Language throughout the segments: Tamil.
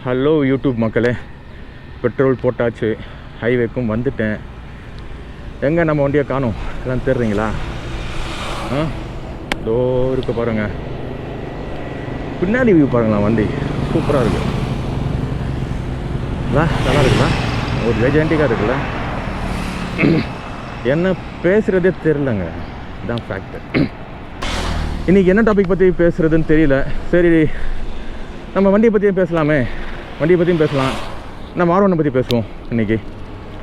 ஹலோ யூடியூப் மக்களே, பெட்ரோல் போட்டாச்சு, ஹைவேக்கும் வந்துட்டேன். எங்கே நம்ம வண்டியை காணும் எல்லாம் தெரியுங்களா? இதோ இருக்க பாருங்க, பின்னாடி வியூ பாருங்களா, வண்டி சூப்பராக இருக்குது. நல்லா இருக்குல்ல, ஒரு லெஜெண்டிக்காக இருக்குல்ல. என்ன பேசுகிறதே தெரிலங்க, இதுதான் ஃபேக்ட். இன்றைக்கி என்ன டாபிக் பற்றி பேசுகிறதுன்னு தெரியல. சரி, நம்ம வண்டியை பற்றியும் பேசலாமே, வண்டியை பற்றியும் பேசலாம். நம்ம R1 பற்றி பேசுவோம் இன்றைக்கி,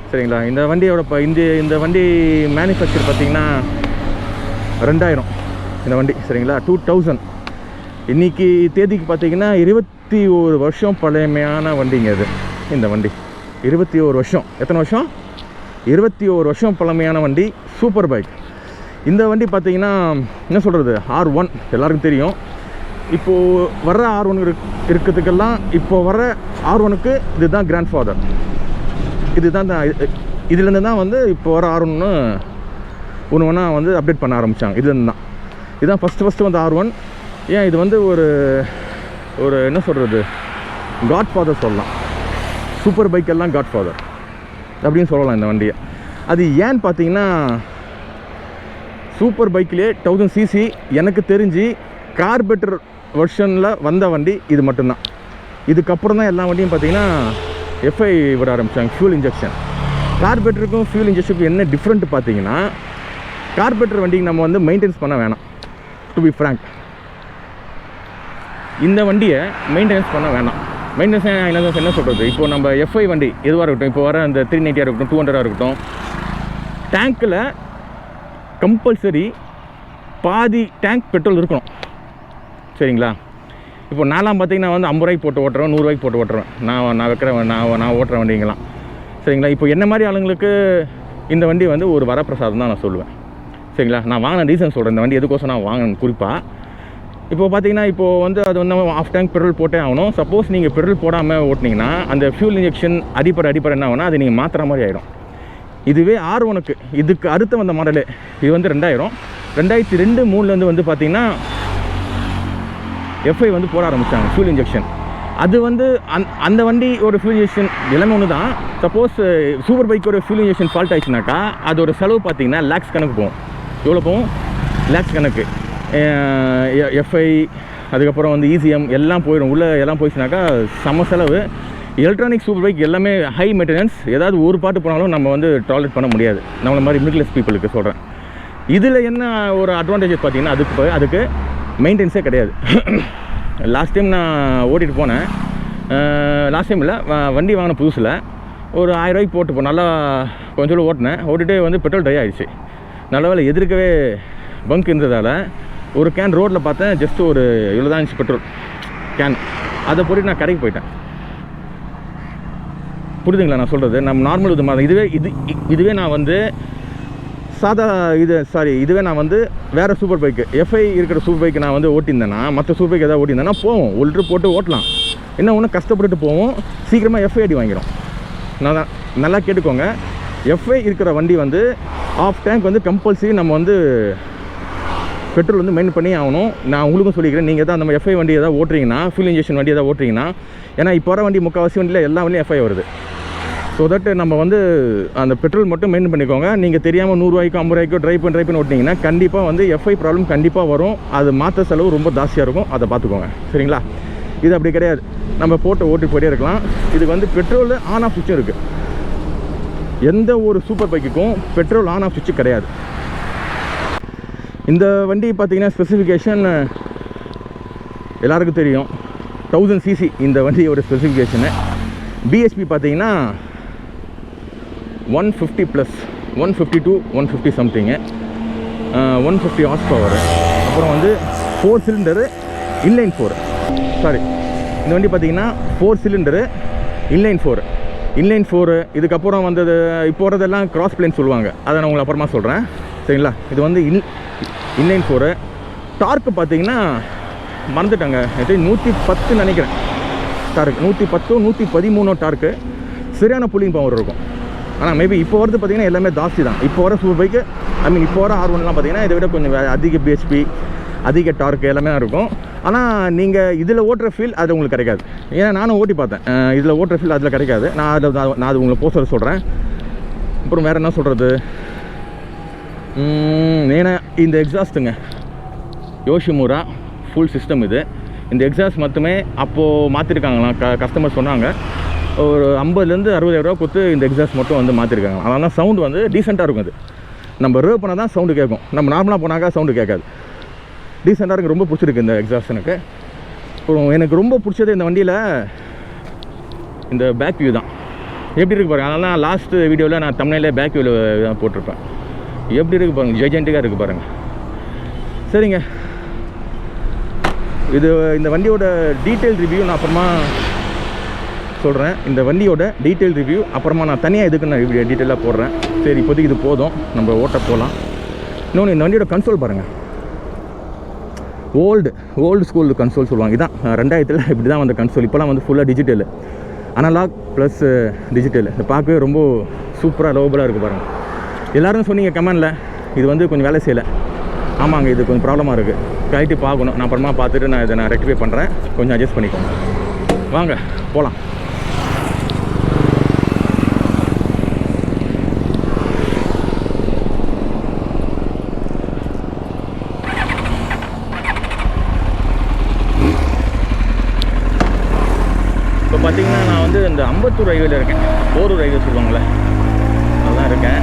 சரிங்களா? இந்த வண்டியோட இந்த வண்டி மேனுஃபேக்சர் பார்த்திங்கன்னா 2000 இந்த வண்டி, சரிங்களா? 2000 இன்றைக்கி தேதிக்கு பார்த்திங்கன்னா 21 வருஷம் பழமையான வண்டிங்க இது. இந்த வண்டி 21 வருஷம். எத்தனை வருஷம்? 21 வருஷம் பழமையான வண்டி, சூப்பர் பைக். இந்த வண்டி பார்த்திங்கன்னா என்ன சொல்கிறது, R1 எல்லாருக்கும் தெரியும். இப்போது வர்ற R1 இருக்கிறதுக்கெல்லாம் இப்போ வர்ற R1க்கு இதுதான் கிராண்ட் ஃபாதர். இதுதான் இதுலேருந்து தான் வந்து இப்போ வர R1 ஒன்று ஒன்றா வந்து அப்டேட் பண்ண ஆரம்பித்தாங்க. இதுலேருந்து தான் இதுதான் ஃபஸ்ட்டு வந்து R1. ஏன் இது வந்து ஒரு என்ன சொல்கிறது, காட் ஃபாதர் சொல்லலாம். சூப்பர் பைக் எல்லாம் காட் ஃபாதர் அப்படின்னு சொல்லலாம் இந்த வண்டியை. அது ஏன்னு பார்த்தீங்கன்னா, சூப்பர் பைக்கிலே 1000cc எனக்கு தெரிஞ்சு கார்பெட்டர் வெர்ஷனில் வந்த வண்டி இது மட்டும்தான். இதுக்கப்புறம் தான் எல்லா வண்டியும் பார்த்திங்கன்னா FI விட ஆரம்பித்தாங்க, ஃபியூல் இன்ஜெக்ஷன். கார்பெட்டருக்கும் ஃபியூல் இன்ஜெக்ஷனுக்கும் என்ன டிஃப்ரெண்ட் பார்த்தீங்கன்னா, கார்பெட்டர் வண்டிக்கு நம்ம வந்து மெயின்டெனன்ஸ் பண்ண வேணாம். டு பி ஃப்ராங்க், இந்த வண்டியை மெயின்டெனன்ஸ் பண்ண வேணாம். மெயின்டெனன்ஸ் என்ன சொல்கிறது, இப்போது நம்ம FI வண்டி எதுவாக இருக்கட்டும், இப்போ வர அந்த 390 இருக்கட்டும், 200 இருக்கட்டும், டேங்க்கில் கம்பல்சரி பாதி டேங்க் பெட்ரோல் இருக்கணும், சரிங்களா? இப்போ நான்லாம் பார்த்திங்கன்னா வந்து 50 ரூபாய்க்கு போட்டு ஓட்டுறேன், 100 ரூபாய்க்கு போட்டு ஓட்டுறேன். நான் ஓட்டுற வண்டிங்களாம், சரிங்களா? இப்போ என்ன மாதிரி ஆளுங்களுக்கு இந்த வண்டி வந்து ஒரு வரப்பிரசாதம் தான் நான் சொல்லுவேன், சரிங்களா? நான் வாங்கின ரீசன் சொல்கிறேன், இந்த வண்டி எதுக்கோசம் நான் வாங்கினேன் குறிப்பாக. இப்போது பார்த்தீங்கன்னா, இப்போது வந்து அது வந்து ஆஃப் டேங்க் பெட்ரோல் போட்டே ஆகணும். சப்போஸ் நீங்கள் பெட்ரோல் போடாமல் ஓட்டினீங்கன்னா அந்த ஃபியூல் இன்ஜெக்ஷன் அடிப்படை என்ன ஆகுனா, அது நீங்கள் மாற்றுற மாதிரி ஆகிடும். இதுவே R1க்கு இதுக்கு அடுத்து வந்த மாடலு இது வந்து 2000 2002-2003 வந்து பார்த்திங்கன்னா FI வந்து போட ஆரம்பித்தாங்க ஃபியூல் இன்ஜெக்ஷன். அது வந்து அந்த வண்டி ஒரு ஃபியூல் இன்ஜெக்ஷன் எல்லாமே ஒன்று தான். சப்போஸ் சூப்பர் பைக்கோட ஃபியூல் இன்ஜெக்ஷன் ஃபால்ட் ஆயிடுச்சுனாக்கா அதோட செலவு பார்த்திங்கன்னா லேக்ஸ் கணக்கு போகும். எவ்வளோ போகும்? லேக்ஸ் கணக்கு. FI அதுக்கப்புறம் வந்து ECM எல்லாம் போயிடும். உள்ளே எல்லாம் போயிடுச்சுனாக்கா செம்ம செலவு. எலக்ட்ரானிக் சூப்பர் பைக் எல்லாமே ஹை மெயின்டெனன்ஸ். ஏதாவது ஒரு பாட்டு போனாலும் நம்ம வந்து டாலரேட் பண்ண முடியாது, நம்மள மாதிரி மிடில் கிளாஸ் பீப்புளுக்கு சொல்கிறேன். இதில் என்ன ஒரு அட்வான்டேஜஸ் பார்த்திங்கன்னா, அதுக்கு மெயின்டெனன்ஸே கிடையாது. லாஸ்ட் டைம் நான் ஓட்டிகிட்டு போனேன். லாஸ்ட் டைம் இல்லை, வண்டி வாங்கின புதுசில் ஒரு 1000 ரூபாய்க்கு போட்டு நல்லா கொஞ்சம் ஓட்டிகிட்டே வந்து பெட்ரோல் ட்ரை ஆகிடுச்சு. நல்ல வேலை எதிர்க்கவே பங்க் இருந்ததால் ஒரு கேன் ரோட்டில் பார்த்தேன், ஜஸ்ட் ஒரு இவ்வளோ தான் இருந்துச்சு பெட்ரோல் கேன். அதை போட்டு நான் கடைக்கு போயிட்டேன். புரியுதுங்களா நான் சொல்கிறது? நம்ம நார்மல் இது மாதிரி இதுவே நான் வந்து இதுவே நான் வந்து வேறு சூப்பர் பைக்கு FI இருக்கிற சூப்பர் பைக்கு நான் வந்து ஓட்டியிருந்தேன்னா, மற்ற சூப்பர் பைக் எதாவது ஓட்டியிருந்தேன்னா போவோம், ஒரு ட்ரிப் போட்டு ஓட்டலாம். என்ன ஒன்று கஷ்டப்பட்டுட்டு போவோம், சீக்கிரமாக FI அடி வாங்கிடும். நல்லா கேட்டுக்கோங்க, FI இருக்கிற வண்டி வந்து ஆஃப் டேங்க் வந்து கம்பல்சரி நம்ம வந்து பெட்ரோல் வந்து மெயின்டைன் பண்ணி ஆகணும். நான் உங்களுக்கும் சொல்லிக்கிறேன், நீங்கள் தான் அந்த FI வண்டி எதாவது ஓட்டுறீங்கன்னா, ஃபியூல் இன்ஜெக்ஷன் வண்டி எதாவது ஓட்டுறீங்கன்னா, ஏன்னா இப்போ வர வண்டி முக்கால்வாசி வண்டியில் எல்லா வண்டியும் FI வருது. ஸோ தட் நம்ம வந்து அந்த பெட்ரோல் மட்டும் மெயின்டைன் பண்ணிக்கோங்க. நீங்கள் தெரியாமல் 100 ரூபாய்க்கோ 50 ரூபாய்க்கோ ட்ரை பண்ணி ஓட்டினீங்கன்னா கண்டிப்பாக வந்து FI ப்ராப்ளம் கண்டிப்பாக வரும். அது மாற்ற செலவு ரொம்ப ஜாஸ்தியாக இருக்கும், அதை பார்த்துக்கோங்க, சரிங்களா? இது அப்படி கிடையாது, நம்ம போட்டு ஓட்டி போயிட்டே இருக்கலாம். இதுக்கு வந்து பெட்ரோல் ஆன் ஆஃப் சுவிட்சும் இருக்குது. எந்த ஒரு சூப்பர் பைக்குக்கும் பெட்ரோல் ஆன் ஆஃப் சுவிட்சு கிடையாது. இந்த வண்டி பார்த்திங்கன்னா ஸ்பெசிஃபிகேஷன் எல்லாருக்கும் தெரியும், 1000cc இந்த வண்டியோட ஸ்பெசிஃபிகேஷனு. BHP பார்த்திங்கன்னா 150+, 150 to 150 சம்திங்கு, 150 ஹார்ஸ் பவர். அப்புறம் வந்து 4 சிலிண்டரு இன்லைன் 4. சாரி, இந்த வண்டி பார்த்திங்கன்னா 4 சிலிண்டரு இன்லைன் 4. இதுக்கப்புறம் வந்தது இப்போ வரதெல்லாம் கிராஸ் பிளேன் சொல்லுவாங்க, அதை நான் உங்களுக்கு அப்புறமா சொல்கிறேன், சரிங்களா? இது வந்து இன்லைன் 4. டார்க்கு பார்த்திங்கன்னா மறந்துட்டாங்க, 110 நினைக்கிறேன் டார்க்கு, 110 113 டார்க்கு. சரியான புல்லிங் பவர் இருக்கும். ஆனால் மேபி இப்போ வரது பார்த்திங்கன்னா எல்லாமே ஜாஸ்தி தான். இப்போ வர சூப்பர் பைக்கு இப்போ வர R1லாம் பார்த்திங்கன்னா இதை விட கொஞ்சம் அதிக BHP அதிக டார்க் எல்லாமே இருக்கும். ஆனால் நீங்கள் இதில் ஓட்டுற ஃபீல் அது உங்களுக்கு கிடைக்காது. ஏன்னா நானும் ஓட்டி பார்த்தேன், இதில் ஓட்டுற ஃபீல் அதில் கிடைக்காது. நான் அது உங்களை போஸ்டர் சொல்கிறேன். அப்புறம் வேறு என்ன சொல்கிறது, ஏன்னா இந்த எக்ஸாஸ்ட்டுங்க யோஷிமுரா ஃபுல் சிஸ்டம் இது. இந்த எக்ஸாஸ்ட் மட்டுமே அப்போது மாற்றிருக்காங்களாம், கஸ்டமர் சொன்னாங்க. ஒரு 50,000 60,000 ரூபா கொடுத்து இந்த எக்ஸாஸ்ட் மட்டும் வந்து மாற்றிருக்காங்க. அதனால சவுண்டு வந்து டீசெண்டாக இருக்கும். அது நம்ம ரேவ் பண்ணால் தான் சவுண்டு கேட்கும், நம்ம நார்மலாக போனாக்கா சவுண்டு கேட்காது. டீசெண்டாக இருக்குது, ரொம்ப பிடிச்சிருக்கு இந்த எக்ஸாஸ்ட் எனக்கு. அப்புறம் எனக்கு ரொம்ப பிடிச்சது இந்த வண்டியில் இந்த பேக் வியூ தான். எப்படி இருக்குது பாருங்கள். அதனால லாஸ்ட்டு வீடியோவில் நான் தமிழ்நிலே பேக் வியூவில் தான் போட்டிருப்பேன். எப்படி இருக்குது பாருங்கள், ஜெய்ஜென்டிக்காக இருக்குது பாருங்கள். சரிங்க, இந்த வண்டியோட டீட்டெயில் ரிவ்யூ நான் அப்புறமா சொல்கிறேன். இந்த வண்டியோட டீட்டெயில் ரிவ்யூ அப்புறமா நான் தனியாக இதுக்கு நான் டீட்டெயிலாக போடுறேன். சரி, இப்போதைக்கு இது போதும், நம்ம ஓட்ட போகலாம். இன்னொன்று, இந்த வண்டியோட கன்சோல் பாருங்கள். ஓல்டு ஸ்கூல் கன்சோல் சொல்லுவாங்க. இதான் 2000 இப்படி தான் வந்த கன்சோல். இப்போலாம் வந்து ஃபுல்லாக டிஜிட்டல், அனலாக் ப்ளஸ் டிஜிட்டல். இதை பார்க்கவே ரொம்ப சூப்பராக லோபலாக இருக்குது பாருங்கள். எல்லோரும் சொன்னீங்க கமெண்டில் இது வந்து கொஞ்சம் வேலை செய்யலை. ஆமாங்க, இது கொஞ்சம் ப்ராப்ளமாக இருக்குது, கழட்டி பார்க்கணும். நான் அப்புறமா பார்த்துட்டு நான் ரெக்டிஃபை பண்ணுறேன், கொஞ்சம் அட்ஜஸ்ட் பண்ணிக்கோங்க. வாங்க போகலாம். இப்போ பார்த்தீங்கன்னா நான் வந்து இந்த அம்பத்தூர் ரயில்வேல இருக்கேன். போரூர் ரயில்வே சொல்லுவாங்களே, அதுதான் இருக்கேன்.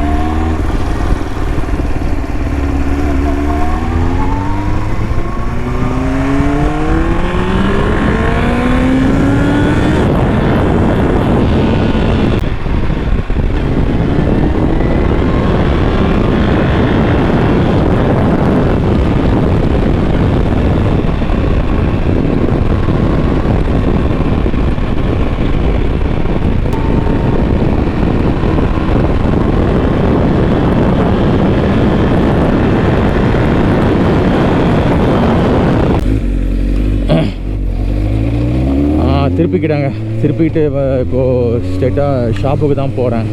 திருப்பிக்கிட்டு இப்போது ஸ்ட்ரெயிட்டாக ஷாப்புக்கு தான் போகிறேன்.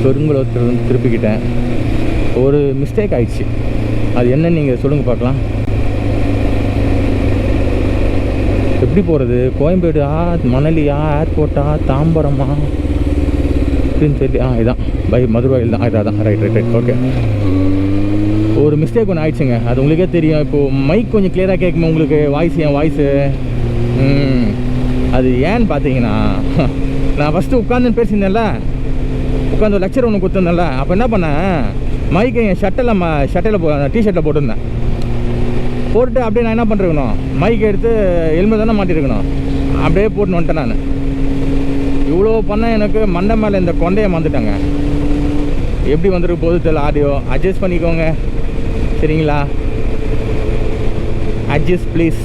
பெருங்குளத்துலேருந்து திருப்பிக்கிட்டேன். ஒரு மிஸ்டேக் ஆயிடுச்சு, அது என்னன்னு நீங்கள் சொல்லுங்கள் பார்க்கலாம். எப்படி போகிறது, கோயம்பேடா, மணலியா, ஏர்போர்ட்டா, தாம்பரமா அப்படின்னு தெரியல. இதான் மதுரவாயில் தான். இதான் ரைட் ஓகே. ஒரு மிஸ்டேக் ஒன்று ஆயிடுச்சுங்க, அது உங்களுக்கே தெரியும். இப்போது மைக் கொஞ்சம் கிளியராக கேட்குமா உங்களுக்கு, என் வாய்ஸு. அது ஏன்னு பார்த்தீங்கன்னா, நான் ஃபஸ்ட்டு உட்காந்து பேசியிருந்தேன்ல, உட்காந்து லெக்சர் ஒன்று கொடுத்துருந்தேன்ல, அப்போ என்ன பண்ணேன், மைக்கை என் ஷர்ட்டில் டிஷர்ட்டில் போட்டிருந்தேன். போட்டுட்டு அப்படியே நான் என்ன பண்ணிருக்கணும், மைக்கை எடுத்து ஹெல்மெட் தானே மாட்டிருக்கணும், அப்படியே போட்டுன்னு வந்துட்டேன் நான். இவ்வளோ பண்ண எனக்கு மண்டை மேலே இந்த கொண்டையை வந்துட்டாங்க. எப்படி வந்துருக்கு போது தெரியல. ஆடியோ அட்ஜஸ்ட் பண்ணிக்கோங்க சரிங்களா, அட்ஜஸ்ட் ப்ளீஸ்.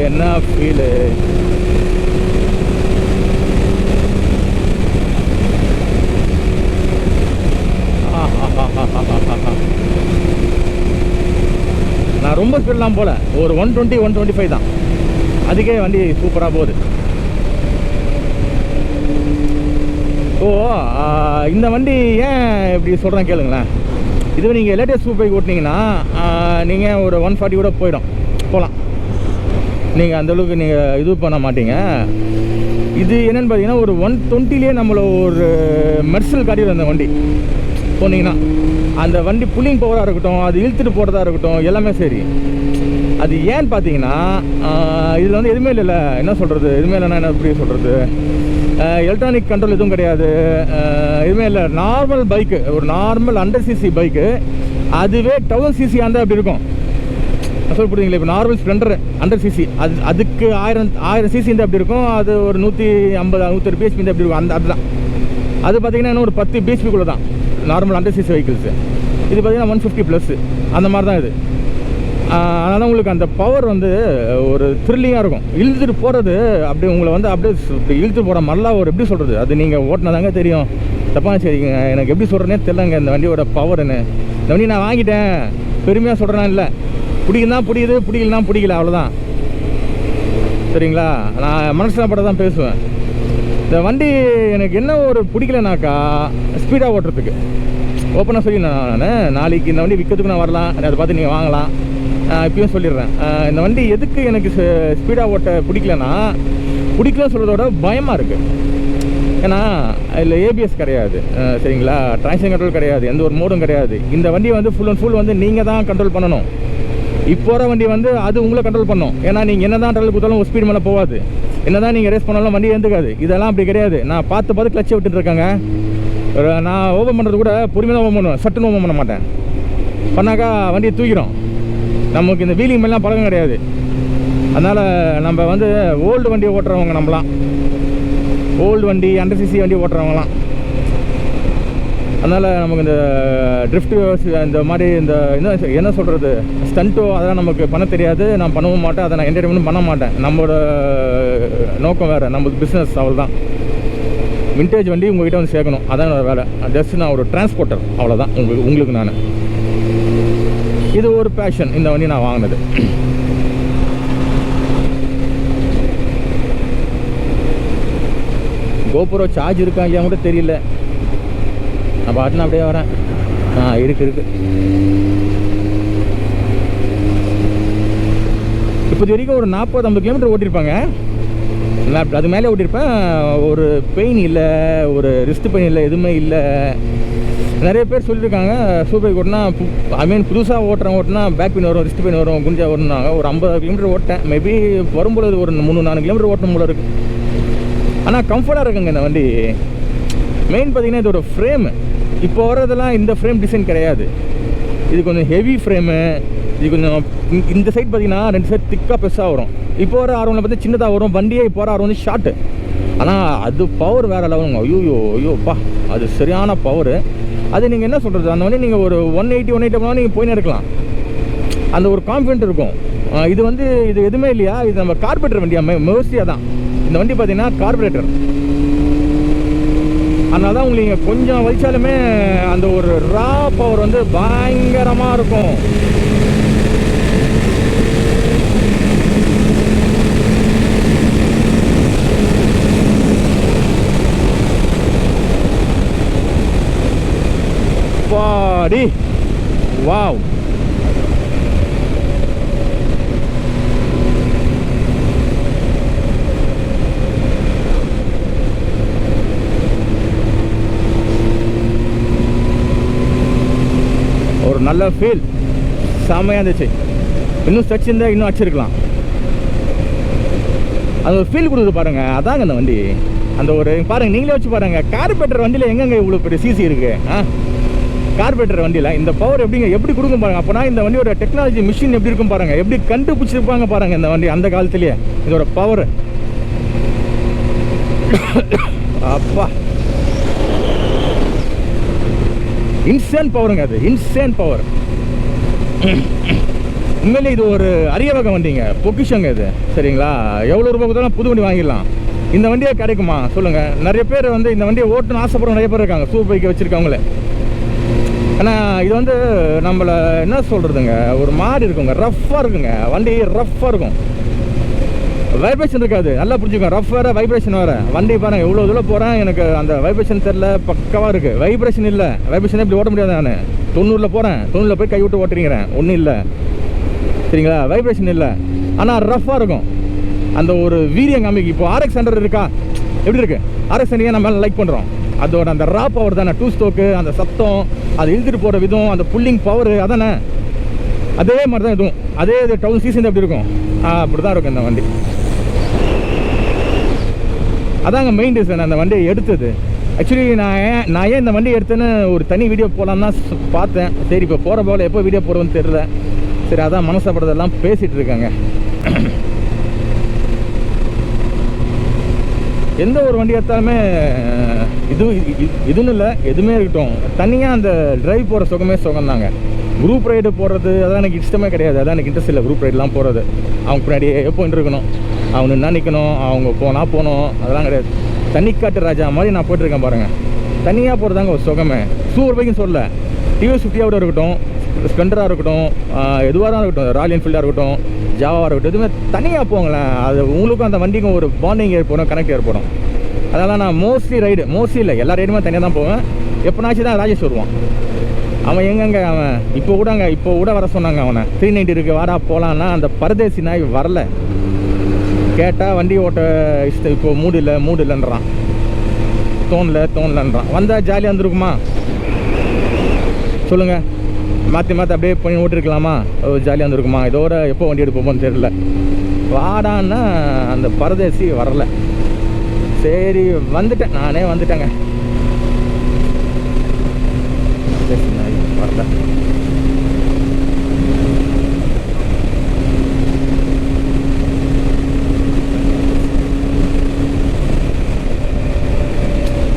என்ன ஃபீலு நான் ரொம்ப ஸ்பீடெலாம் போல, ஒரு 120 125 தான், அதுக்கே வண்டி சூப்பராக போகுது. இந்த வண்டி ஏன் இப்படி சொல்கிறேன் கேளுங்களேன். இதுவே நீங்கள் லேட்டஸ்ட் சூப்பர் பைக் ஓட்டினீங்கன்னா நீங்கள் ஒரு 140 கூட போகலாம். நீங்கள் அந்தளவுக்கு நீங்கள் இது பண்ண மாட்டீங்க. இது என்னென்னு பார்த்தீங்கன்னா, ஒரு 120லேயே நம்மளை ஒரு மெர்சல் காட்டிடும் அந்த வண்டி போனீங்கன்னா. அந்த வண்டி புல்லிங் பவராக இருக்கட்டும், அது இழுத்துட்டு போகிறதா இருக்கட்டும், எல்லாமே சரி. அது ஏன்னு பார்த்தீங்கன்னா, இதில் வந்து எதுவுமே இல்லைல்ல, என்ன சொல்கிறது, எதுவுமே இல்லைன்னா என்ன எப்படி சொல்கிறது, எலக்ட்ரானிக் கண்ட்ரோல் எதுவும் கிடையாது, எதுவுமே இல்லை. நார்மல் பைக்கு, ஒரு நார்மல் 100 cc பைக்கு, அதுவே 1000 cc இருந்தால் அப்படி இருக்கும். சொல்ல புரியுதுங்களா. இப்போ நார்மல் ஸ்ப்ளெண்டர் 100 cc, அதுக்கு 1000 cc இருந்தால் அப்படி இருக்கும். அது ஒரு 150 160 bhp இருந்தால் அப்படி இருக்கும். அதுதான் அது பார்த்தீங்கன்னா இன்னும் ஒரு 10 bhp தான் நார்மல் 100 cc வெஹிக்கிள்ஸு. இது பார்த்தீங்கன்னா 150+ அந்த மாதிரி தான் இது. அதனால் உங்களுக்கு அந்த பவர் வந்து ஒரு த்ரில்லிங்காக இருக்கும். இழுத்துட்டு போகிறது அப்படியே உங்களை வந்து அப்படியே இழுத்து போகிற மாதிரிலாம் ஒரு எப்படி சொல்கிறது, அது நீங்கள் ஓட்டினதாங்க தெரியும். தப்பாக சரிங்க, எனக்கு எப்படி சொல்கிறேனே தெரியலங்க இந்த வண்டியோட பவர் என்ன. இந்த வண்டி நான் வாங்கிட்டேன் பெருமையாக சொல்கிறேன்னா இல்லை, பிடிக்குன்னா பிடிக்குது, பிடிக்கலனா பிடிக்கல, அவ்வளோதான். சரிங்களா? நான் மனசில் பட தான் பேசுவேன். இந்த வண்டி எனக்கு என்ன ஒரு பிடிக்கலனாக்கா, ஸ்பீடாக ஓட்டுறதுக்கு. ஓப்பனாக சொல்லி நான் நாளைக்கு இந்த வண்டி விற்கிறதுக்கு நான் வரலாம், அதை பார்த்து நீங்கள் வாங்கலாம். இப்பயும் சொல்லிடுறேன், இந்த வண்டி எதுக்கு எனக்கு ஸ்பீடாக ஓட்ட பிடிக்கலன்னா, பிடிக்கலன்னு சொல்கிறதோட பயமாக இருக்குது. ஏன்னா இதில் ஏபிஎஸ் கிடையாது, சரிங்களா? ட்ரான்ஸ்மிஷன் கண்ட்ரோல் கிடையாது, எந்த ஒரு மோடும் கிடையாது. இந்த வண்டி வந்து ஃபுல் அண்ட் ஃபுல் வந்து நீங்கள் தான் கண்ட்ரோல் பண்ணணும். இப்போ போகிற வண்டி வந்து அது உங்களை கண்ட்ரோல் பண்ணும். ஏன்னா நீங்கள் என்ன தான் ட்ரல் கொடுத்தாலும் ஒரு ஸ்பீட் மேலே போகாது, என்ன தான் நீங்கள் ரேஸ் பண்ணாலும் வண்டி எழுந்துக்காது. இதெல்லாம் அப்படி கிடையாது. நான் பார்த்து கிளச்சை விட்டுட்டு இருக்காங்க. நான் ஓப்பன் பண்ணுறது கூட பொறுமையாக தான் ஓப்பன் பண்ணுவேன், சட்டுன்னு ஓப்பன் பண்ண மாட்டேன். பண்ணாக்கா வண்டியை தூக்கிடும். நமக்கு இந்த வீலிங் மேலாம் பழக்கம் கிடையாது. அதனால் நம்ம வந்து ஓல்டு வண்டியை ஓட்டுறவங்க, நம்மளாம் ஓல்டு வண்டி அண்டர் சிசி வண்டி ஓட்டுறவங்களாம். அதனால் நமக்கு இந்த ட்ரிஃப்ட்டு இந்த மாதிரி இந்த என்ன சொல்கிறது ஸ்டண்ட்டோ அதெல்லாம் நமக்கு பண்ண தெரியாது. நான் பண்ணவும் மாட்டேன், அதை நான் என்டர்டைன்மெண்ட் பண்ண மாட்டேன். நம்மளோட நோக்கம் வேறு, நம்மளுக்கு பிஸ்னஸ், அவ்வளோ தான். விண்டேஜ் வண்டி உங்கள்கிட்ட வந்து சேர்க்கணும், அதான் என்னோட வேலை. ஜஸ்ட் நான் ஒரு டிரான்ஸ்போர்ட்டர், அவ்வளோதான். உங்களுக்கு நான் இது ஒரு பேஷன், இந்த வண்டி நான் வாங்கினது. கோபுரோ சார்ஜ் இருக்கா இல்லையா கூட தெரியல. நான் பாட்டுன்னு அப்படியே வரேன். இருக்கு. இப்போது வரைக்கும் ஒரு 40-50 கிலோமீட்டர் ஓட்டியிருப்பாங்க. அது மேலே ஓட்டியிருப்பேன். ஒரு பெயின் இல்லை, ஒரு ரிஸ்ட் பெயின் இல்லை, எதுவுமே இல்லை. நிறைய பேர் சொல்லியிருக்காங்க சூப்பர் பைக் ஓட்டினா, புதுசாக ஓட்டினா பேக் பெயின் வரும், ரிஸ்ட் பெயின் வரும், குஞ்சா வரும்னாங்க. ஒரு 50 கிலோமீட்டர் ஓட்டேன். மேபி வரும்போது ஒரு 3-4 கிலோமீட்டர் ஓட்டணும் போல இருக்குது. ஆனால் கம்ஃபர்ட்டாக இருக்குங்க இந்த வண்டி. மெயின் பார்த்தீங்கன்னா இதோட ஃப்ரேமு, இப்போ வரதெல்லாம் இந்த ஃப்ரேம் டிசைன் கிடையாது. இது கொஞ்சம் ஹெவி ஃப்ரேமு. இது கொஞ்சம் இந்த சைட் பார்த்தீங்கன்னா 2 சைட் திக்காக பெருசாக வரும். இப்போ வர R1 பார்த்து சின்னதாக வரும். வண்டியே இப்போ வர R1 வந்து ஷார்ட்டு. ஆனால் அது பவர் வேறு லெவலுங்க. ஐயோப்பா, அது சரியான பவரு. அது நீங்கள் என்ன சொல்கிறது, அந்த வண்டி நீங்கள் ஒரு 180 போனால் நீங்கள் போயின்னு இருக்கலாம். அந்த ஒரு கான்ஃபிடென்ட் இருக்கும். இது வந்து இது எதுவுமே இல்லையா, இது நம்ம கார்பரேட்டர் வண்டியா, மோஸ்ட்லியாக தான் இந்த வண்டி பார்த்தீங்கன்னா கார்பரேட்டர். அதனால தான் உங்களுக்கு நீங்கள் கொஞ்சம் வலிச்சாலுமே அந்த ஒரு ரா பவர் வந்து பயங்கரமாக இருக்கும். பாடி வாவ். ஒரு நல்ல ஃபீல், செம்மையாக இருந்துச்சு. இன்னும் ஸ்ட்ரெச் இருந்தால் இன்னும் வச்சிருக்கலாம். அது ஒரு ஃபீல் கொடுக்குது பாருங்கள். அதாங்க அந்த வண்டி, அந்த ஒரு பாருங்கள், நீங்களே வச்சு பாருங்கள். கார்பரேட்டர் வண்டியில் எங்கெங்க இவ்வளோ பெரிய சிசி இருக்குது? கார்பரேட்டர் வண்டியில் இந்த பவர் எப்படி கொடுக்கும் பாருங்கள். அப்போனா இந்த வண்டியோட டெக்னாலஜி மிஷின் எப்படி இருக்கும் பாருங்கள், எப்படி கண்டுபிடிச்சிருப்பாங்க பாருங்கள் இந்த வண்டி அந்த காலத்துலேயே. இதோட பவர் அப்பா, இன்சேன் பவருங்க. அது இன்சேன் பவர். உண்மையிலே இது ஒரு அரிய வகை வண்டிங்க, பொக்கிஷங்க இது. சரிங்களா? எவ்வளோ ரூபாய் கொடுத்தாலும் புது வண்டி வாங்கிடலாம். இந்த வண்டியே கிடைக்குமா சொல்லுங்கள்? நிறைய பேர் வந்து இந்த வண்டியை ஓட்டணும்னு ஆசைப்படுற நிறைய பேர் இருக்காங்க, சூப்பர் பைக்கை வச்சுருக்கவங்களே. ஆனால் இது வந்து நம்மளை என்ன சொல்கிறதுங்க, ஒரு மாதிரி இருக்குங்க, ரஃப்பாக இருக்குங்க வண்டி, ரஃப்பாக இருக்கும். வைப்ரேஷன் இருக்காது, நல்லா புரிஞ்சுக்கோங்க. ரஃப் வேறு, வைப்ரேஷன் வேறு. வண்டி பாருங்கள், எவ்வளோ தூரம் போகிறேன், எனக்கு அந்த வைப்ரேஷன் தெரில, பக்கவாக இருக்குது. வைப்ரேஷன் இல்லை, வைப்ரேஷன் இப்படி ஓட்ட முடியாது. நான் 90 போகிறேன், 90 போய் கை விட்டு ஓட்டுறீங்கிறேன், ஒன்றும் இல்லை. சரிங்களா? வைப்ரேஷன் இல்லை, ஆனால் ரஃப்பாக இருக்கும். அந்த ஒரு வீரியம் காமிக்கு. இப்போ RX 100 இருக்கா, எப்படி இருக்குது? RX 100 நம்ம லைக் பண்ணுறோம். அதோட அந்த ரா பவர் தானே, 2 ஸ்டோக்கு, அந்த சத்தம், அது இழுத்துட்டு போகிற விதம், அந்த புல்லிங் பவர், அதானே. அதே மாதிரி தான் இதுவும். அதே இது 1000 cc எப்படி இருக்கும், அப்படி தான் இருக்கும் இந்த வண்டி. அதாங்க மெயின் ரீசன் அந்த வண்டியை எடுத்தது. ஆக்சுவலி நான் ஏன் இந்த வண்டி எடுத்தேன்னு ஒரு தனி வீடியோ போகலான்னு தான் பார்த்தேன். சரி, இப்போ போகிற போல் எப்போ வீடியோ போடுவோன்னு தெரியல. சரி, அதான் மனசப்படுறதெல்லாம் பேசிகிட்டு இருக்காங்க. எந்த ஒரு வண்டி எடுத்தாலுமே இதுன்னு இல்லை, எதுவுமே இருக்கட்டும், தனியாக அந்த டிரைவ் போகிற சுகமே சுகம்தாங்க. குரூப் ரைடு போடுறது அதான் எனக்கு இஷ்டமே கிடையாது. அதான் எனக்கு இன்ட்ரெஸ்ட் இல்லை குரூப் ரைடெலாம் போகிறது. அவங்க பின்னாடியே போயிட்டு இருக்கணும், அவங்க நின்னா நிற்கணும், அவங்க போகணும், அதெல்லாம் கிடையாது. தனிக்காட்டு ராஜா மாதிரி நான் போயிட்டுருக்கேன் பாருங்கள். தனியாக போகிறதாங்க ஒரு சுகமே. சூப்பர் பைக்குன்னு சொல்ல, டிவிஎஸ் 50 இருக்கட்டும், ஸ்ப்ளெண்டராக இருக்கட்டும், எதுவாக தான் இருக்கட்டும், ராயல் என்ஃபீல்டாக இருக்கட்டும், ஜாவாக இருக்கட்டும், எதுவுமே தனியாக போங்களேன். அது உங்களுக்கும் அந்த வண்டிக்கும் ஒரு பாண்டிங் ஏற்படும், கனெக்ட் ஏற்படும். அதெல்லாம் நான் மோஸ்ட்லி இல்லை, எல்லா ரைடுமே தனியாக தான் போவேன். எப்போனாச்சும் தான் ராஜேஷ் வருவான். அவன் எங்கெங்க அவன் இப்போ கூட வர சொன்னாங்க அவனை. 390 இருக்குது வாடா போகலான்னா, அந்த பரதேசி நாய் வரல. கேட்டால் வண்டி ஓட்ட இஷ்டம் இப்போ மூடு இல்லைன்றான், தோணலன்றான். வந்தால் ஜாலியாக இருந்துருக்குமா சொல்லுங்கள்? மாற்றி அப்படியே பண்ணி ஓட்டிருக்கலாமா? ஜாலியாக இருந்துருக்குமா? இதோட எப்போ வண்டி எடுப்போமோன்னு தெரியல. வாடான்னா அந்த பரதேசி வரல. சரி நானே வந்துட்டேங்க. வரல.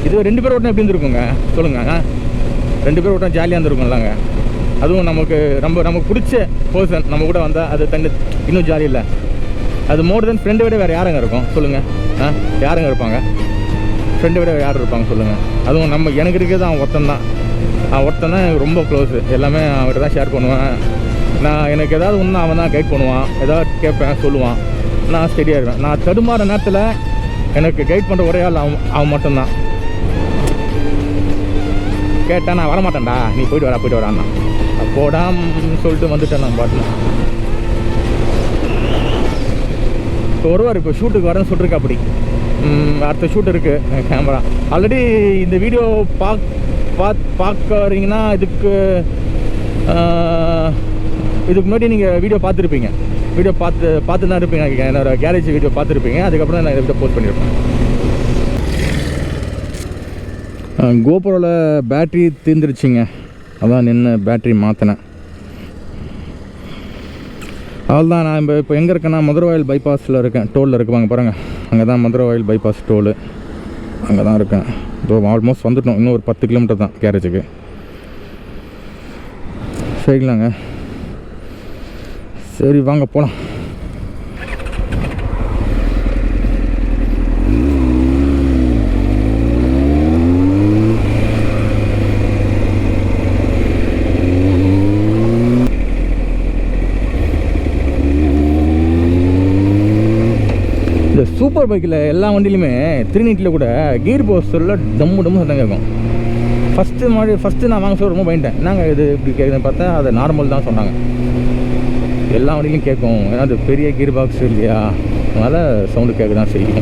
இது 2 பேர் ஓட்டினா எப்படி இருந்துருக்குங்க சொல்லுங்க? 2 பேர் ஓட்டினா ஜாலியாக இருந்துருக்கும்லங்க. அதுவும் நமக்கு பிடிச்ச பர்சன் நம்ம கூட வந்தால் அது இன்னும் ஜாலி இல்லை. அது மோர் தென் ஃப்ரெண்டை விட வேறு யாருங்க இருக்கும் சொல்லுங்கள்? யாருங்க இருப்பாங்க? ஃப்ரெண்டை விட யார் இருப்பாங்க சொல்லுங்கள்? அதுவும் எனக்கு இருக்கிறது அவன் ஒருத்தன் தான் எனக்கு ரொம்ப க்ளோஸு. எல்லாமே அவன்கிட்ட தான் ஷேர் பண்ணுவேன். எனக்கு ஏதாவது ஒன்று அவன் தான் கைட் பண்ணுவான். ஏதாவது கேட்பேன், சொல்லுவான். நான் ஸ்டெடியாக இருப்பேன். நான் தடுமாற நேரத்தில் எனக்கு கைட் பண்ணுற ஒரே ஆள் அவன் மட்டும்தான். கேட்டேன், நான் வரமாட்டேன்டா, நீ போயிட்டு வரான்னா போடான்னு சொல்லிட்டு வந்துட்டேன் நான் பாட்டில். இப்போ வருவார், இப்போ ஷூட்டுக்கு வரேன்னு சொல்லிருக்கா. அப்படி அடுத்த ஷூட் இருக்குது கேமரா. ஆல்ரெடி இந்த வீடியோ பார்க்குறீங்கன்னா இதுக்கு முன்னாடி நீங்கள் வீடியோ பார்த்துருப்பீங்க. பார்த்து தான் இருப்பீங்க. என்னோட கேரேஜ் வீடியோ பார்த்துருப்பீங்க. அதுக்கப்புறம் நான் இதை வீடியோ போஸ்ட் பண்ணியிருப்பேன். கோபுரோவில் பேட்ரி தீர்ந்துருச்சுங்க. அதான் நின்று பேட்ரி மாற்றினேன். அவ்வளோதான். நான் இப்போ எங்கே இருக்கேன்னா மதுரவாயில் பைபாஸில் இருக்கேன். டோலில் இருக்குவாங்க பாருங்கள், அங்கே தான் மதுரவாயில் பைபாஸ் டோலு. அங்கே தான் இருக்கேன். இப்போ ஆல்மோஸ்ட் வந்துட்டோம். இன்னும் ஒரு 10 கிலோமீட்டர் தான் கேரேஜுக்கு. சரிங்களாங்க, சரி வாங்க போகலாம். சூப்பர் பைக்கில் எல்லா வண்டியிலுமே 390 கூட கீர் போஸ்டரில் டம்மு சத்தம் கேட்கும். ஃபஸ்ட்டு நான் வாங்க சொல்ல ரொம்ப பயன்ட்டேன். என்னங்க இது இப்படி கேட்குதுன்னு பார்த்தா அது நார்மல் தான் சொன்னாங்க. எல்லா வண்டியிலும் கேட்கும். ஏன்னா அது பெரிய கீர் பாக்ஸ் இல்லையா, அதனால் சவுண்டு கேட்க தான் செய்யும்.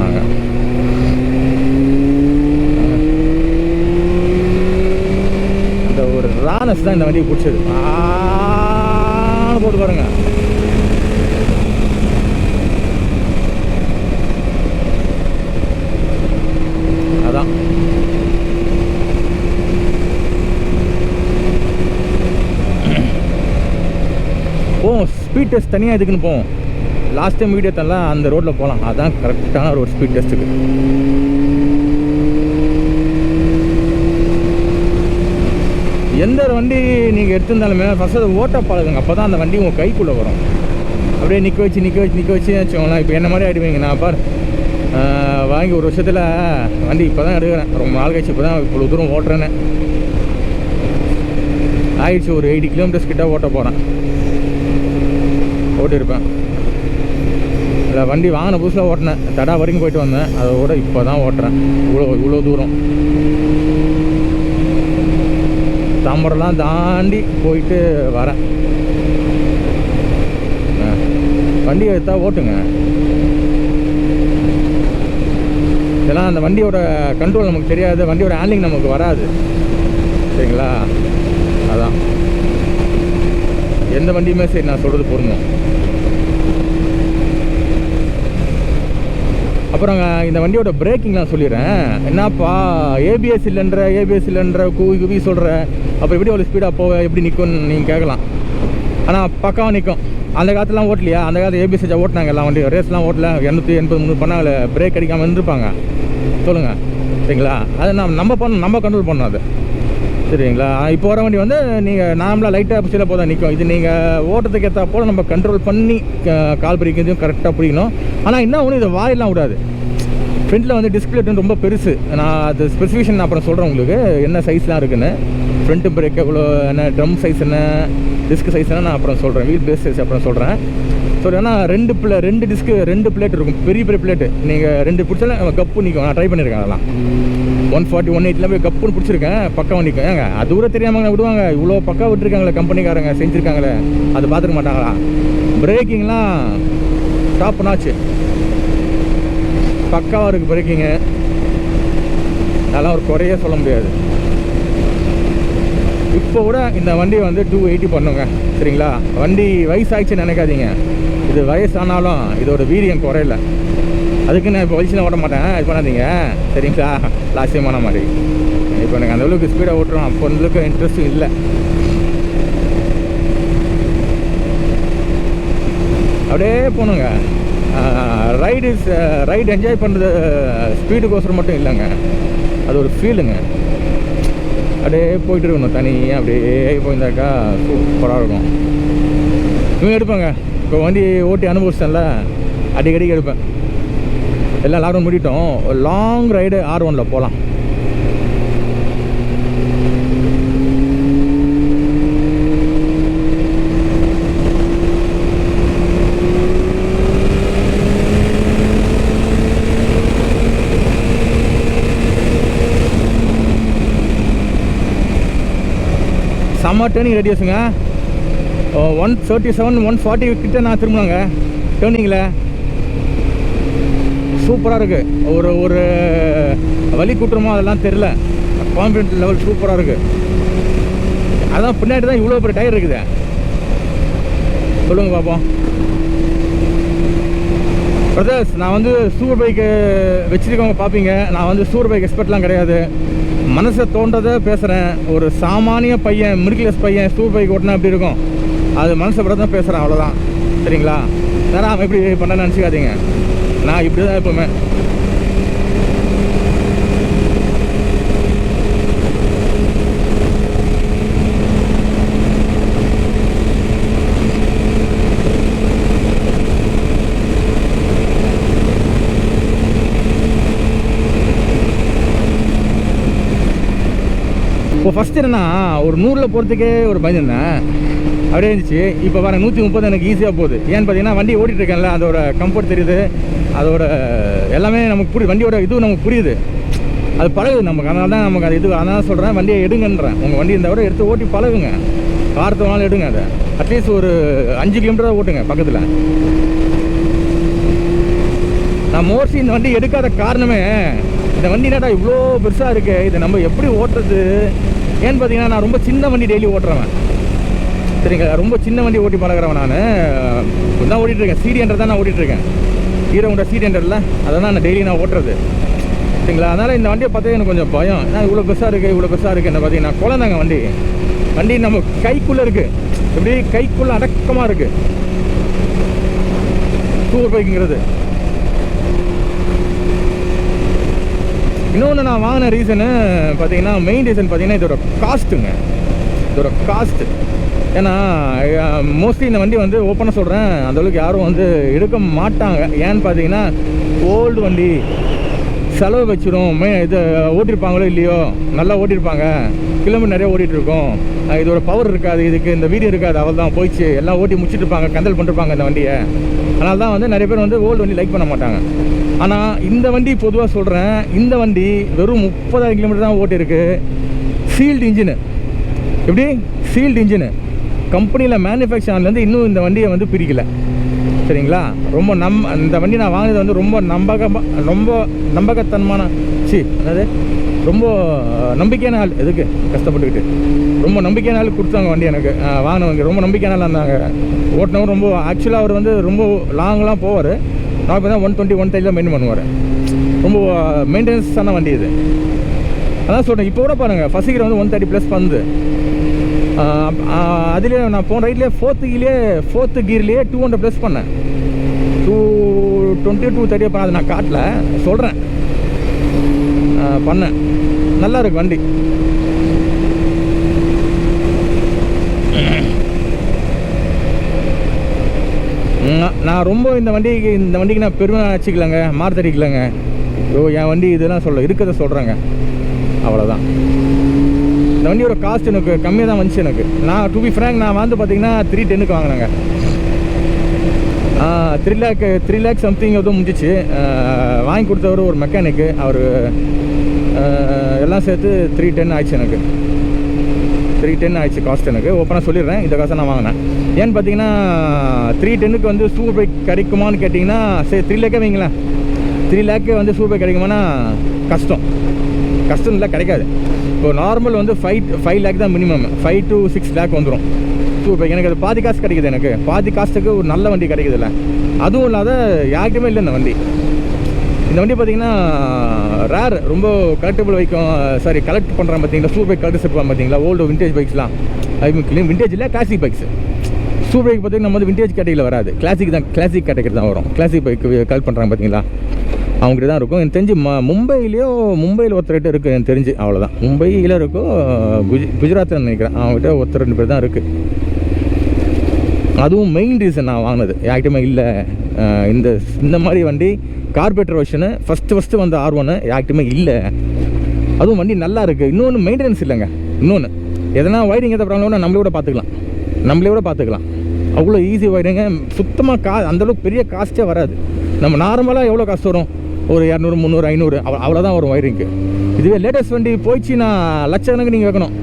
நாங்கள் இந்த ஒரு ரானஸ் தான் இந்த வண்டியை பிடிச்சது. போட்டு பாருங்க. அதான் போவோம். ஸ்பீட் டெஸ்ட் தனியாக எதுக்குன்னு போவோம். லாஸ்ட் டைம் வீடியோ தரலாம், அந்த ரோட்டில் போகலாம். அதுதான் கரெக்டான ஒரு ஸ்பீட் டெஸ்ட்டுக்கு. எந்த ஒரு வண்டி நீங்கள் எடுத்திருந்தாலுமே ஃபஸ்ட் அதை ஓட்ட பழகுங்க. அப்போ தான் அந்த வண்டி உங்கள் கைக்குள்ளே வரும். அப்படியே நிற்க வச்சு வச்சுக்கோங்களேன். இப்போ என்ன மாதிரி ஆகிடுவீங்க. நான் பார் வாங்கி ஒரு வருஷத்தில் வண்டி இப்போ தான் எடுக்கிறேன். ரொம்ப நாள் கழிச்சு இப்போ தான் இவ்வளோ தூரம் ஓட்டுறேன்னு ஆயிடுச்சு. ஒரு 80 கிலோமீட்டர்ஸ் கிட்ட ஓட்ட போகிறேன். ஓட்டியிருப்பேன். இல்லை வண்டி வாங்கின புதுசில் ஓட்டினேன். தடா வரைக்கும் போயிட்டு வந்தேன். அதோட இப்போ தான் ஓட்டுறேன். இவ்வளோ தூரம் தாம்பரம்லாம் தாண்டி போயிட்டு வரேன். வண்டி எடுத்தா ஓட்டுங்க. இதெல்லாம் அந்த வண்டியோட கண்ட்ரோல் நமக்கு தெரியாது. வண்டியோட ஹேண்ட்லிங் நமக்கு வராது. சரிங்களா? அதான் எந்த வண்டியுமே சரி நான் சொல்கிறது பொருந்தும். அப்புறம் இந்த வண்டியோட பிரேக்கிங்லாம் சொல்லிடுறேன். என்னப்பா ஏபிஎஸ் இல்லைன்ற குவி சொல்கிற, அப்போ எப்படி அவ்வளோ ஸ்பீடாக போக எப்படி நிற்கும்னு நீங்கள் கேட்கலாம். ஆனால் பக்காவாக நிற்கும். அந்த காலத்துலாம் ஓட்டலையா? அந்த காலத்தில் ஏபிஎஸ் ஓட்டினாங்க எல்லாம் வண்டி. ரேஸ்லாம் ஓட்டல. 280 300 பண்ணாங்க. பிரேக் அடிக்காமல் இருந்திருப்பாங்க. சொல்லுங்கள். சரிங்களா? அதை நம்ம கண்ட்ரோல் பண்ணோம் அது. சரிங்களா? இப்போ வர வண்டி வந்து நீங்கள் நார்மலாக லைட்டாக சில போதான் நிற்கும். இது நீங்கள் ஓட்டத்துக்கு ஏற்றா போல் நம்ம கண்ட்ரோல் பண்ணி கால் பிடிக்கிறதையும் கரெக்டாக பிடிக்கணும். ஆனால் என்ன ஒன்று, இதை வாயெல்லாம் விடாது. ஃப்ரண்ட்டில் வந்து டிஸ்க் பிளேட் ரொம்ப பெருசு. நான் அது ஸ்பெசிஃபிகேஷன் அப்புறம் சொல்கிறேன் உங்களுக்கு என்ன சைஸ்லாம் இருக்குன்னு. ஃப்ரண்ட்டு பிரேக் எவ்வளோ, என்ன ட்ரம் சைஸ் என்ன, டிஸ்க் சைஸ் என்ன நான் அப்புறம் சொல்கிறேன். வீல் பேஸ் சைஸ் அப்புறம் சொல்கிறேன். ஸோ ஏன்னா 2 டிஸ்க்கு 2 பிளேட் இருக்கும், பெரிய பெரிய பிளேட்டு. நீங்கள் 2 பிடிச்சாலும் கப்பு நிற்கும். நான் ட்ரை பண்ணியிருக்கேன் அதெல்லாம். 140 180 போய் கப்புன்னு பிடிச்சிருக்கேன், பக்கம் நிற்கும். ஏங்க அது தூரம் தெரியாமல் விடுவாங்க? இவ்வளோ பக்கம் விட்டுருக்காங்களே கம்பெனிக்காரங்க, செஞ்சுருக்காங்களே, அது பார்த்துக்க மாட்டாங்களா? பிரேக்கிங்லாம் டாப் நாச்சு, பக்காவாக இருக்குது பிரேக்கிங்கு. அதெல்லாம் ஒரு குறையே சொல்ல முடியாது. இப்போ கூட இந்த வண்டி வந்து 280 பண்ணுங்க, சரிங்களா? வண்டி வயசாகிடுச்சுன்னு நினைக்காதீங்க. இது வயசானாலும் இதோட வீரியம் குறையில. அதுக்கு நான் இப்போ வயசுல ஓட்ட மாட்டேன், இது பண்ணாதீங்க, சரிங்களா? லாஸ்ட் டைமான மாதிரி இப்போ எனக்கு அந்தளவுக்கு ஸ்பீடாக ஓட்டுறோம், அப்போ அந்தளவுக்கு இன்ட்ரெஸ்ட்டும் இல்லை. அப்படியே போகணுங்க. ரைடு என்ஜாய் பண்ணுறது ஸ்பீடுக்கோசரம் மட்டும் இல்லைங்க, அது ஒரு ஃபீலுங்க. அப்படியே போயிட்டு இருக்கணும் தனியாக, அப்படியே போயிருந்தாக்கா சூப்பராக இருக்கும். இவங்க எடுப்பாங்க. இப்போ வண்டி ஓட்டி அனுபவிச்சேன்ல, அடிக்கடிக்கு எடுப்பேன். எல்லாம் லாக்டவுன் முடிட்டோம், லாங் ரைடு R1 போகலாம். செம்ம டேர்னிங் ரேடியஸுங்க. 137 140 கிட்ட நான் திரும்பினாங்க டேர்னிங்கில். சூப்பராக இருக்குது. ஒரு வலி கூட்டுறமோ அதெல்லாம் தெரில, கான்ஃபிடென்ட் லெவல் சூப்பராக இருக்குது. அதான் பின்னாடி தான் இவ்வளோ பெரிய டயர் இருக்குது. சொல்லுங்கள் பார்ப்போம். பிரதர்ஸ், நான் வந்து சூப்பர் பைக்கு வச்சுருக்கவங்க பார்ப்பீங்க. நான் வந்து சூப்பர் பைக் எக்ஸ்பர்ட்லாம் கிடையாது, மனசை தோன்றதை பேசுகிறேன். ஒரு சாமானிய பையன், மிடில் கிளாஸ் பையன் சூப்பர் பைக் ஓட்டினா எப்படி இருக்கும், அது மனசை பட தான் பேசுகிறேன், அவ்வளோதான், சரிங்களா? வேறு அவன் எப்படி பண்ண நினச்சிக்காதீங்க, நான் இப்படி தான் எப்போவுமே. இப்போ ஃபஸ்ட்டு என்னென்னா, ஒரு 100 போகிறதுக்கே ஒரு பயந்துருந்தேன், அப்படியே இருந்துச்சு. இப்போ வர 130 எனக்கு ஈஸியாக போகுது. ஏன்னு பார்த்தீங்கன்னா வண்டி ஓட்டிகிட்ருக்கேன்ல, அதோட கம்ஃபர்ட் தெரியுது, அதோட எல்லாமே நமக்கு புரியுது, வண்டியோட இதுவும் நமக்கு புரியுது, அது பழகுது நமக்கு. அதனால தான் நமக்கு அது இது, அதனால சொல்கிறேன் வண்டியை எடுங்கன்றேன். உங்கள் வண்டி இந்த விட எடுத்து ஓட்டி பழகுங்க, வாரத்தோனாலும் எடுங்க. அதை அட்லீஸ்ட் ஒரு 5 கிலோமீட்டர் ஓட்டுங்க பக்கத்தில். நான் மோஸ்ட்லி இந்த வண்டி எடுக்காத காரணமே, இந்த வண்டி என்னடா இவ்வளோ பெருசாக இருக்குது, இதை நம்ம எப்படி ஓட்டுறது? ஏன்னு பார்த்தீங்கன்னா நான் ரொம்ப சின்ன வண்டி டெய்லி ஓட்டுறவன், சரிங்களா? ரொம்ப சின்ன வண்டி ஓட்டி பழகிறவன். நான் தான் ஓட்டிகிட்ருக்கேன், CD100 தான் நான் ஓட்டிகிட்ருக்கேன். ஹீரோ ஹோண்டா CD100ல அதை தான் நான் டெய்லி நான் ஓட்டுறது, சரிங்களா? அதனால் இந்த வண்டியை பார்த்தா எனக்கு கொஞ்சம் பயம். ஏன்னா இவ்வளோ பெருசாக இருக்குது என்ன பார்த்தீங்கன்னா குழந்தைங்க வண்டி நம்ம கைக்குள்ளே இருக்குது, எப்படி கைக்குள்ளே அடக்கமாக இருக்குது சூப்பர் பைக்குங்கிறது. இன்னொன்று நான் வாங்கின ரீசனு பார்த்தீங்கன்னா, மெயின் ரீசன் பார்த்தீங்கன்னா இதோட காஸ்ட்டுங்க. இதோட காஸ்ட்டு. ஏன்னா மோஸ்ட்லி இந்த வண்டி வந்து ஓப்பனாக சொல்கிறேன், அந்தளவுக்கு யாரும் வந்து எடுக்க மாட்டாங்க. ஏன்னு பார்த்தீங்கன்னா ஓல்டு வண்டி செலவு வச்சிடும். இது ஓட்டியிருப்பாங்களோ இல்லையோ, நல்லா ஓட்டியிருப்பாங்க, கிலோமீட்டர் நிறைய ஓட்டிகிட்ருக்கோம், இதோட பவர் இருக்காது, இதுக்கு இந்த வீடியோ இருக்காது, அவள் தான் போயிடுச்சு, எல்லாம் ஓட்டி முடிச்சுட்ருப்பாங்க, கந்தல் பண்ணிருப்பாங்க இந்த வண்டியை. அதனால தான் வந்து நிறைய பேர் வந்து ஓல்டு வண்டி லைக் பண்ண மாட்டாங்க. ஆனால் இந்த வண்டி பொதுவாக சொல்கிறேன், இந்த வண்டி வெறும் 30,000 கிலோமீட்டர் தான் ஓட்டியிருக்கு. சீல்டு இன்ஜினு, எப்படி சீல்டு இன்ஜினு, கம்பெனியில் மேனுஃபேக்சர்லேருந்து இன்னும் இந்த வண்டியை வந்து பிரிக்கலை, சரிங்களா? ரொம்ப இந்த வண்டி நான் வாங்கினது வந்து ரொம்ப நம்பகத்தனமான அதாவது ரொம்ப நம்பிக்கையான ஆள். எதுக்கு கஷ்டப்பட்டுக்கிட்டு, ரொம்ப நம்பிக்கையான ஆள் கொடுத்தாங்க வண்டி எனக்கு. வாங்கினவங்க ரொம்ப நம்பிக்கையான ஆள் இருந்தாங்க. ஓட்டினவர் ரொம்ப ஆக்சுவலாக அவர் வந்து ரொம்ப லாங்லாம் போவார். நான் இப்போ தான் 120 130 தான் மெயின்டைன் பண்ணுவார். ரொம்ப மெயின்டெனன்ஸான வண்டி இது. அதான் சொல்கிறேன். இப்போ கூட பாருங்கள், ஃபர்ஸ்ட் கியர் வந்து 130+ வந்து அதுலேயே நான் போன ரைட்லேயே 4th கியர்லேயே 200+ பண்ணேன். 220 230 பண்ண, அது நான் காட்டல, சொல்கிறேன் பண்ணேன். நல்லா இருக்கு வண்டி. நான் ரொம்ப இந்த வண்டிக்கு நான் பெருமை வச்சுக்கலங்க, மார்த்தடிக்கலங்க. என் வண்டி இதெல்லாம் இருக்கிறத சொல்கிறேங்க, அவ்வளோதான். இந்த வண்டியோட காஸ்ட் எனக்கு கம்மியாக தான் வந்துச்சு. எனக்கு நான் டு பி ஃப்ரேங்க் நான் வந்து பார்த்தீங்கன்னா 310க்கு வாங்கினேங்க. 3 lakh சம்திங் எதுவும் முடிஞ்சிச்சு. வாங்கி கொடுத்தவர் ஒரு மெக்கானிக்கு, அவர் எல்லாம் சேர்த்து 310 ஆயிடுச்சு. எனக்கு 310 ஆயிடுச்சு காஸ்ட். எனக்கு ஓப்பனாக சொல்லிடுறேன், இந்த காசை நான் வாங்கினேன். ஏன்னு பார்த்தீங்கன்னா 310க்கு வந்து சூப்பர் பைக் கிடைக்குமான்னு கேட்டிங்கன்னா, சரி 3 lakh வைங்களேன். 3 lakh வந்து சூப்பர் பைக் கிடைக்குமானா கஷ்டம் இல்லை, கிடைக்காது. இப்போ நார்மல் வந்து 5 lakh தான் மினிமம். 5 to 6 lakh வந்துடும் சூப்பர் பைக். எனக்கு அது பாதி காசு கிடைக்குது. எனக்கு பாதி காசுக்கு ஒரு நல்ல வண்டி கிடைக்குது இல்லை. அதுவும் இல்லாத யாருக்குமே இல்லை இந்த வண்டி. இந்த வண்டி பார்த்தீங்கன்னா ரேர், ரொம்ப கலெக்டபிள் வைக்கும். சாரி, கலெக்ட் பண்ணுறான் பார்த்தீங்களா, சூப்பர் பைக் கலெக்ட் செட் பார்த்தீங்களா, ஓல்டு விண்டேஜ் பைக்ஸ்லாம். அது விண்டேஜ் இல்லை, கிளாசிக் பைக்ஸ். சூப்பர் பைக் பார்த்தீங்கன்னா நம்ம வந்து விண்டேஜ் கேட்டகரியில் வராது, கிளாசிக் தான், கிளாசிக் கேட்டகரி தான் வரும். கிளாசிக் பைக் கலெக்ட் பண்ணுறாங்க பார்த்தீங்களா, அவங்ககிட்ட தான் இருக்கும். எனக்கு தெரிஞ்சு மும்பையில் ஒருத்தர்கிட்ட இருக்குது எனக்கு தெரிஞ்சு, அவ்வளோதான். மும்பையில் இருக்கும், குஜராத்தில் நினைக்கிறேன். அவங்ககிட்ட ஒருத்தர் 2 பேர் தான் இருக்குது. அதுவும் மெயின் ரீசன் நான் வாங்கினது யார்கிட்டையுமே இல்லை. இந்த மாதிரி வண்டி கார்பரேட்டர் வெர்ஷனு ஃபஸ்ட்டு வந்த R1 யார்கிட்டையுமே இல்லை. அதுவும் வண்டி நல்லா இருக்குது. இன்னொன்று மெயின்டெனன்ஸ் இல்லைங்க. இன்னொன்று எதனா ஒயரிங் எதாவது ப்ராப்ளம்னா நம்மளே கூட பார்த்துக்கலாம். அவ்வளோ ஈஸி ஒயரிங்க. சுத்தமாக அந்தளவுக்கு பெரிய காஸ்ட்டே வராது. நம்ம நார்மலாக எவ்வளோ காஸ்ட் வரும், ஒரு 200, 300, 500 அவ்வளோதான் வரும் ஒயரிங்க்கு. இதுவே லேட்டஸ்ட் வண்டி போயிடுச்சுன்னா லட்சக்கணக்கு நீங்கள் வைக்கணும்.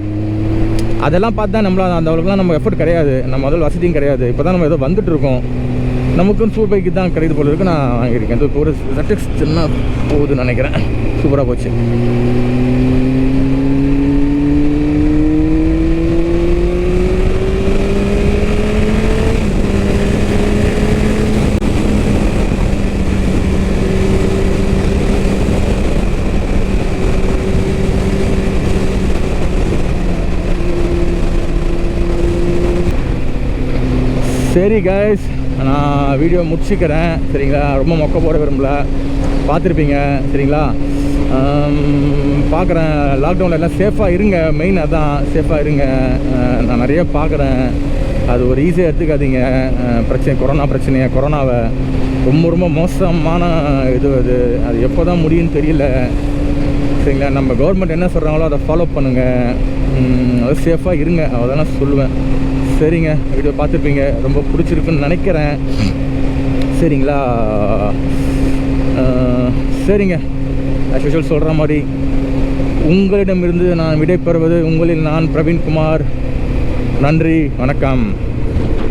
அதெல்லாம் பார்த்து தான் நம்மளால் அந்த அளவுக்குலாம் நம்ம எஃபர்ட் கிடையாது, நம்ம முதல் வசதியும் கிடையாது. இப்போ தான் நம்ம ஏதோ வந்துட்டு இருக்கோம். நமக்கும் சூப்பர் பைக்கு தான் கிடையாது போல இருக்குது. நான் வாங்கியிருக்கேன். இந்த ஒரு ZX சின்ன போகுதுன்னு நினைக்கிறேன். சூப்பராக போச்சு. சரி கைஸ், நான் வீடியோ முடிச்சுக்கிறேன் சரிங்களா. ரொம்ப மொக்க போட விரும்பல, பார்த்துருப்பீங்க சரிங்களா. பார்க்குறேன், லாக்டவுனில் எல்லாம் சேஃபாக இருங்க. மெயின் அதான், சேஃபாக இருங்க. நான் நிறைய பார்க்குறேன், அது ஒரு ஈஸியாக எடுத்துக்காதீங்க. கொரோனாவை ரொம்ப மோசமான இது. அது எப்போ தான் முடியும்னு தெரியல சரிங்களா. நம்ம கவர்மெண்ட் என்ன சொல்கிறாங்களோ அதை ஃபாலோ பண்ணுங்கள். அது சேஃபாக இருங்க, அதான் நான் சொல்லுவேன். சரிங்க, வீடியோ பார்த்துருப்பீங்க, ரொம்ப பிடிச்சிருக்குன்னு நினைக்கிறேன் சரிங்களா. சரிங்க, ஆஸ் யூஷுவல் சொல்கிற மாதிரி உங்களிடமிருந்து நான் விடைபெறுவது உங்களில் நான் பிரவீன்குமார். நன்றி, வணக்கம்.